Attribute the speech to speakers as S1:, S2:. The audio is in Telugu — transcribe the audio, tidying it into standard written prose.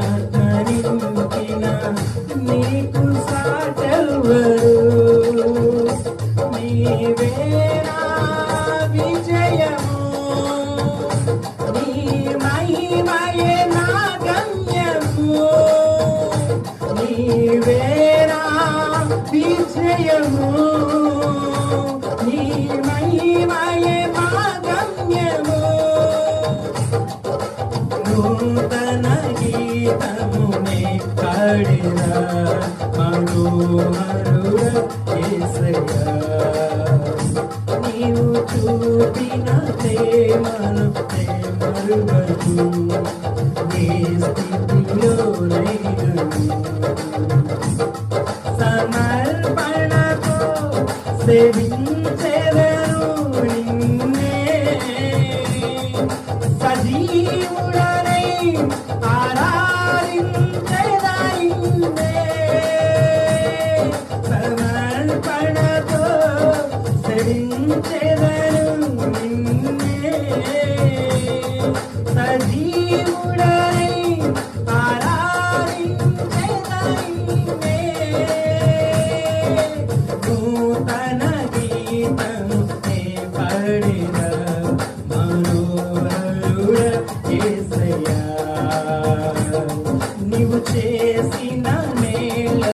S1: ఆత్మనింపిన నీకు సాటెవ్వరు. నీవే నా విజయము, నీ మహిమయే నా గమ్యము. నీవే నా విజయము, నీ మహిమయే మా గమ్యము. నూతన గీతమునే పాడిన మనోహరుడ యేసయ్యా, నీవు చూపిన ప్రేమను మరువను, నీ స్థితిలోనైనను సమర్పణతో సేవించెదను నిన్నే. సజీవుడనై ఆరాధించెదా నిన్నే. సమర్పణతో సేవించెదను నిన్నే. సజీవుడనై ఆరాధించెదా నిన్నే. నూతన గీతము నే పాడిన మనోహరుడ యేసయ్యా, నీవు